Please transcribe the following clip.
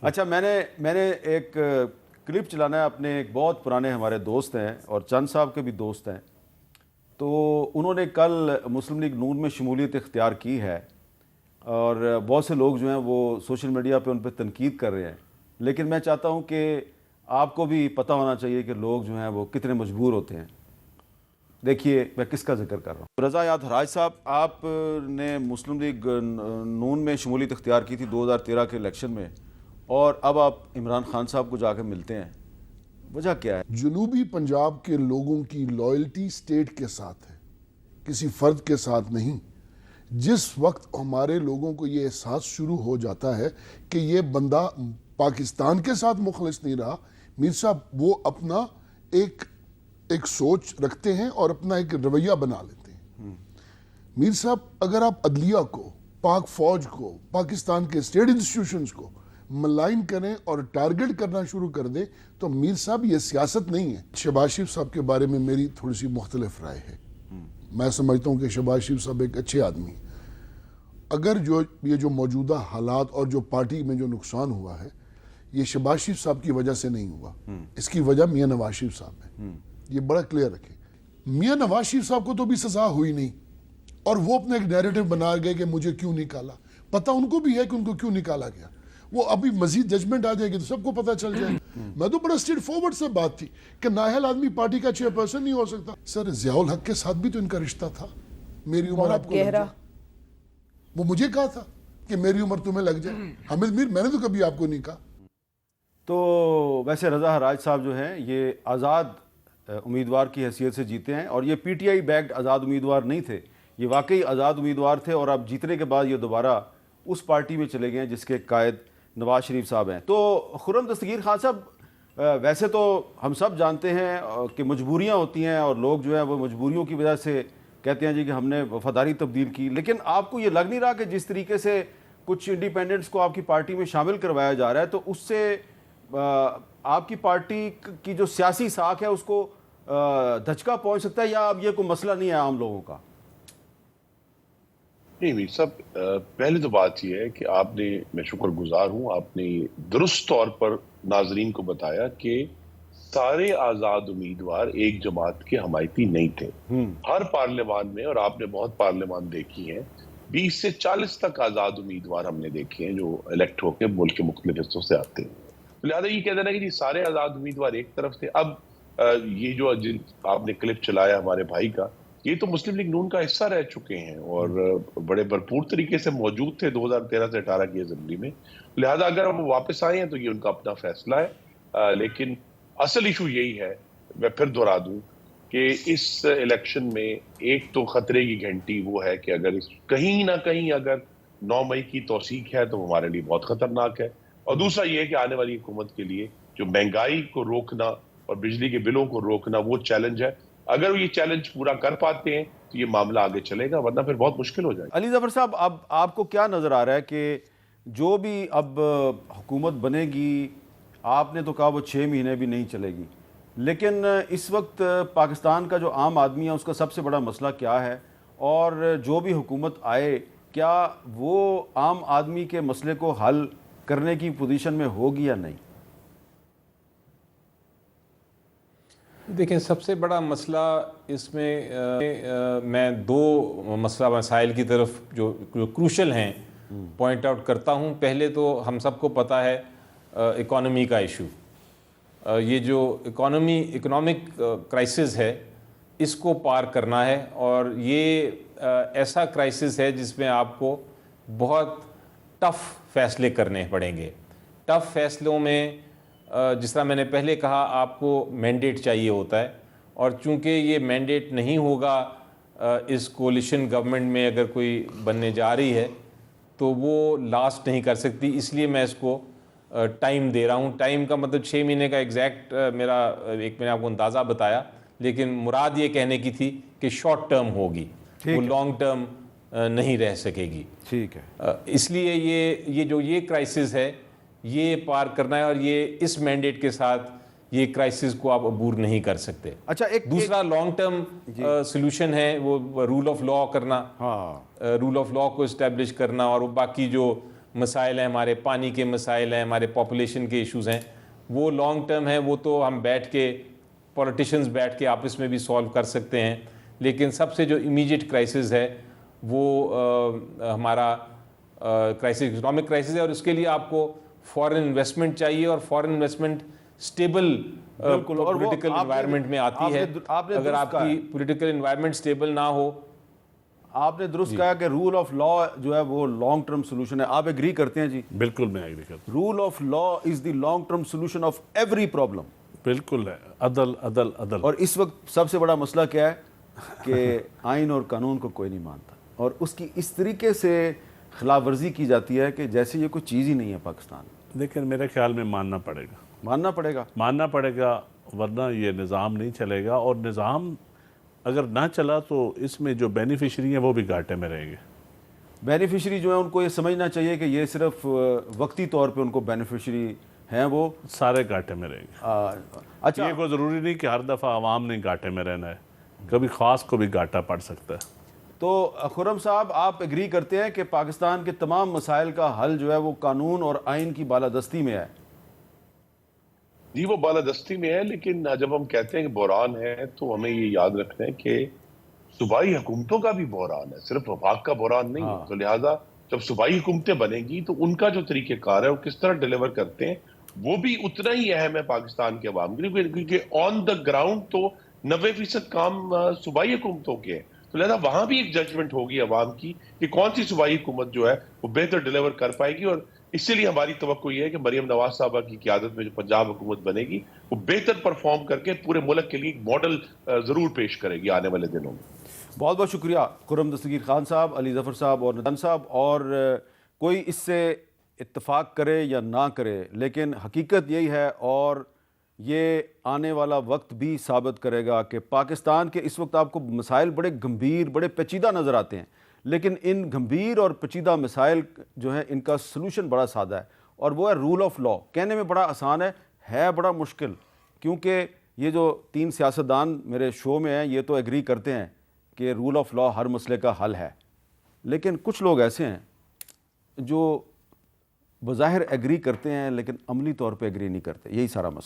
اچھا میں نے ایک کلپ چلانا ہے، اپنے ایک بہت پرانے ہمارے دوست ہیں اور چند صاحب کے بھی دوست ہیں، تو انہوں نے کل مسلم لیگ نون میں شمولیت اختیار کی ہے اور بہت سے لوگ جو ہیں وہ سوشل میڈیا پہ ان پہ تنقید کر رہے ہیں، لیکن میں چاہتا ہوں کہ آپ کو بھی پتہ ہونا چاہیے کہ لوگ جو ہیں وہ کتنے مجبور ہوتے ہیں۔ دیکھیے میں کس کا ذکر کر رہا ہوں۔ رضا یاد حراج صاحب، آپ نے مسلم لیگ نون میں شمولیت اختیار کی تھی 2013 کے الیکشن میں، اور اب آپ عمران خان صاحب کو جا کے ملتے ہیں، وجہ کیا ہے؟ جنوبی پنجاب کے لوگوں کی لائلٹی سٹیٹ کے ساتھ ہے، کسی فرد کے ساتھ نہیں۔ جس وقت ہمارے لوگوں کو یہ احساس شروع ہو جاتا ہے کہ یہ بندہ پاکستان کے ساتھ مخلص نہیں رہا، میر صاحب وہ اپنا ایک سوچ رکھتے ہیں اور اپنا ایک رویہ بنا لیتے ہیں۔ میر صاحب اگر آپ عدلیہ کو، پاک فوج کو، پاکستان کے اسٹیٹ انسٹیٹیوشنز کو ملائن کریں اور ٹارگٹ کرنا شروع کر دیں تو میر صاحب یہ سیاست نہیں ہے۔ شہباز شریف صاحب کے بارے میں میری تھوڑی سی مختلف رائے ہے۔ میں سمجھتا ہوں کہ شہباز شریف صاحب ایک اچھے آدمی ہیں۔ اگر یہ جو موجودہ حالات اور جو پارٹی میں جو نقصان ہوا ہے یہ شہباز شریف صاحب کی وجہ سے نہیں ہوا، اس کی وجہ میاں نواز شریف صاحب ہے۔ یہ بڑا کلیئر رکھیں۔ میاں نواز شریف صاحب کو تو بھی سزا ہوئی نہیں اور وہ اپنا ایک نیریٹو بنا گئے کہ مجھے کیوں نکالا۔ پتہ ان کو بھی ہے کہ ان کو کیوں نکالا گیا، وہ ابھی مزید ججمنٹ آ جائے گی تو سب کو پتہ چل جائے گا۔ میں تو بڑا اسٹریٹ فارورڈ سے بات تھی کہ نااہل آدمی پارٹی کا چیئر پرسن نہیں ہو سکتا۔ سر ضیاء الحق کے ساتھ بھی تو ان کا رشتہ تھا، میری عمر آپ کو لگ جائے، وہ مجھے کہا تھا کہ میری عمر تمہیں لگ جائے۔ حامد میر میں نے تو کبھی آپ کو نہیں کہا۔ تو ویسے رضا حراج صاحب جو ہیں یہ آزاد امیدوار کی حیثیت سے جیتے ہیں، اور یہ پی ٹی آئی بیکڈ آزاد امیدوار نہیں تھے، یہ واقعی آزاد امیدوار تھے، اور اب جیتنے کے بعد یہ دوبارہ اس پارٹی میں چلے گئے ہیں جس کے قائد نواز شریف صاحب ہیں۔ تو خرم دستگیر خان صاحب، ویسے تو ہم سب جانتے ہیں کہ مجبوریاں ہوتی ہیں اور لوگ جو ہیں وہ مجبوریوں کی وجہ سے کہتے ہیں جی کہ ہم نے وفاداری تبدیل کی، لیکن آپ کو یہ لگ نہیں رہا کہ جس طریقے سے کچھ انڈیپینڈنٹس کو آپ کی پارٹی میں شامل کروایا جا رہا ہے تو اس سے آپ کی پارٹی کی جو سیاسی ساکھ ہے اس کو دھچکا پہنچ سکتا ہے، یا اب یہ کوئی مسئلہ نہیں ہے عام لوگوں کا؟ نہیں میر صاحب، پہلے تو بات یہ ہے کہ آپ نے، میں شکر گزار ہوں، آپ نے درست طور پر ناظرین کو بتایا کہ سارے آزاد امیدوار ایک جماعت کے حمایتی نہیں تھے۔ ہر پارلیمان میں، اور آپ نے بہت پارلیمان دیکھی ہیں، 20 سے 40 تک آزاد امیدوار ہم نے دیکھے ہیں جو الیکٹ ہو کے ملک کے مختلف حصوں سے آتے ہیں۔ لہٰذا یہ کہہ دینا کہ جی سارے آزاد امیدوار ایک طرف تھے۔ اب یہ جو آپ نے کلپ چلایا ہمارے بھائی کا، یہ تو مسلم لیگ نون کا حصہ رہ چکے ہیں اور بڑے بھرپور طریقے سے موجود تھے 2013 سے 18 کی اسمبلی میں۔ لہٰذا اگر ہم واپس آئے ہیں تو یہ ان کا اپنا فیصلہ ہے، لیکن اصل ایشو یہی ہے، میں پھر دہرا دوں کہ اس الیکشن میں ایک تو خطرے کی گھنٹی وہ ہے کہ اگر کہیں نہ کہیں اگر 9 مئی کی توثیق ہے تو ہمارے لیے بہت خطرناک ہے، اور دوسرا یہ ہے کہ آنے والی حکومت کے لیے جو مہنگائی کو روکنا اور بجلی کے بلوں کو روکنا وہ چیلنج ہے۔ اگر وہ یہ چیلنج پورا کر پاتے ہیں تو یہ معاملہ آگے چلے گا، ورنہ پھر بہت مشکل ہو جائے گا۔ علی ظفر صاحب، اب آپ کو کیا نظر آ رہا ہے کہ جو بھی اب حکومت بنے گی، آپ نے تو کہا وہ 6 مہینے بھی نہیں چلے گی، لیکن اس وقت پاکستان کا جو عام آدمی ہے اس کا سب سے بڑا مسئلہ کیا ہے، اور جو بھی حکومت آئے کیا وہ عام آدمی کے مسئلے کو حل کرنے کی پوزیشن میں ہوگی یا نہیں؟ دیکھیں، سب سے بڑا مسئلہ اس میں دو مسائل کی طرف جو کروشل ہیں پوائنٹ آؤٹ کرتا ہوں۔ پہلے تو ہم سب کو پتہ ہے اکانومی کا ایشو، یہ جو اکنامک کرائسس ہے اس کو پار کرنا ہے، اور یہ ایسا کرائسس ہے جس میں آپ کو بہت ٹف فیصلے کرنے پڑیں گے۔ ٹف فیصلوں میں جس طرح میں نے پہلے کہا آپ کو مینڈیٹ چاہیے ہوتا ہے، اور چونکہ یہ مینڈیٹ نہیں ہوگا اس کولیشن گورنمنٹ میں اگر کوئی بننے جا رہی ہے تو وہ لاسٹ نہیں کر سکتی، اس لیے میں اس کو ٹائم دے رہا ہوں۔ ٹائم کا مطلب 6 مہینے کا ایگزیکٹ میرا میں نے آپ کو اندازہ بتایا، لیکن مراد یہ کہنے کی تھی کہ شارٹ ٹرم ہوگی، وہ لانگ ٹرم نہیں رہ سکے گی۔ ٹھیک ہے، اس لیے یہ کرائسس ہے یہ پار کرنا ہے، اور یہ اس مینڈیٹ کے ساتھ یہ کرائسس کو آپ عبور نہیں کر سکتے۔ اچھا، دوسرا لانگ ٹرم سلوشن ہے وہ رول آف لا کرنا، رول آف لا کو اسٹیبلش کرنا، اور باقی جو مسائل ہیں, ہمارے پانی کے مسائل ہیں, ہمارے پاپولیشن کے ایشوز ہیں, وہ لانگ ٹرم ہیں, وہ تو ہم بیٹھ کے پولیٹیشنز بیٹھ کے آپس میں بھی سولو کر سکتے ہیں. لیکن سب سے جو امیجیٹ کرائسس ہے وہ ہمارا کرائسس اکنامک کرائسس ہے, اور اس کے لیے آپ کو فورن انویسٹمنٹ چاہیے, اور فورن انویسٹمنٹ اسٹیبل پولیٹیکل انوائرمنٹ میں آتی ہے. اگر آپ کی پولیٹیکل انوائرمنٹ اسٹیبل نہ ہو. آپ نے درست کہا کہ رول آف لا جو ہے وہ لانگ ٹرم سولوشن ہے. آپ ایگری کرتے ہیں جی؟ بالکل میں ایگری کرتا ہوں. Rule of law is the long term solution of every problem. بالکل ہے, عدل عدل عدل. اور اس وقت سب سے بڑا مسئلہ کیا ہے کہ آئین اور قانون کو کوئی نہیں مانتا, اور اس کی اس طریقے سے خلاف ورزی کی جاتی ہے کہ جیسے یہ کوئی چیز ہی نہیں ہے پاکستان میں. لیکن میرے خیال میں ماننا پڑے گا, ماننا پڑے گا, ورنہ یہ نظام نہیں چلے گا. اور نظام اگر نہ چلا تو اس میں جو بینیفیشری ہیں وہ بھی گھاٹے میں رہیں گے. بینیفیشری جو ہے ان کو یہ سمجھنا چاہیے کہ یہ صرف وقتی طور پہ ان کو بینیفیشری ہیں, وہ سارے گھاٹے میں رہیں گے. اچھا, یہ کوئی ضروری نہیں کہ ہر دفعہ عوام نے گھاٹے میں رہنا ہے, کبھی خاص کو بھی گھاٹا پڑ سکتا ہے. تو خرم صاحب آپ ایگری کرتے ہیں کہ پاکستان کے تمام مسائل کا حل جو ہے وہ قانون اور آئین کی بالادستی میں ہے؟ جی وہ بالادستی میں ہے, لیکن جب ہم کہتے ہیں کہ بحران ہے تو ہمیں یہ یاد رکھنا ہے کہ صوبائی حکومتوں کا بھی بحران ہے, صرف وفاق کا بحران نہیں. تو لہٰذا جب صوبائی حکومتیں بنیں گی تو ان کا جو طریقہ کار ہے وہ کس طرح ڈیلیور کرتے ہیں وہ بھی اتنا ہی اہم ہے پاکستان کے عوام کے لیے, کیونکہ آن دا گراؤنڈ تو 90% کام صوبائی حکومتوں کے ہیں. تو لہٰذا وہاں بھی ایک ججمنٹ ہوگی عوام کی کہ کون سی صوبائی حکومت جو ہے وہ بہتر ڈیلیور کر پائے گی. اور اسی لیے ہماری توقع یہ ہے کہ مریم نواز صاحبہ کی قیادت میں جو پنجاب حکومت بنے گی وہ بہتر پرفارم کر کے پورے ملک کے لیے ایک ماڈل ضرور پیش کرے گی آنے والے دنوں میں. بہت بہت شکریہ خرم دستگیر خان صاحب, علی ظفر صاحب اور ندان صاحب. اور کوئی اس سے اتفاق کرے یا نہ کرے, لیکن حقیقت یہی ہے, اور یہ آنے والا وقت بھی ثابت کرے گا کہ پاکستان کے اس وقت آپ کو مسائل بڑے گمبھیر, بڑے پیچیدہ نظر آتے ہیں, لیکن ان گمبھیر اور پیچیدہ مسائل جو ہیں ان کا سلوشن بڑا سادہ ہے, اور وہ ہے رول آف لا. کہنے میں بڑا آسان ہے بڑا مشکل, کیونکہ یہ جو 3 سیاستدان میرے شو میں ہیں یہ تو ایگری کرتے ہیں کہ رول آف لا ہر مسئلے کا حل ہے, لیکن کچھ لوگ ایسے ہیں جو بظاہر ایگری کرتے ہیں لیکن عملی طور پہ ایگری نہیں کرتے. یہی سارا مسئلہ ہے.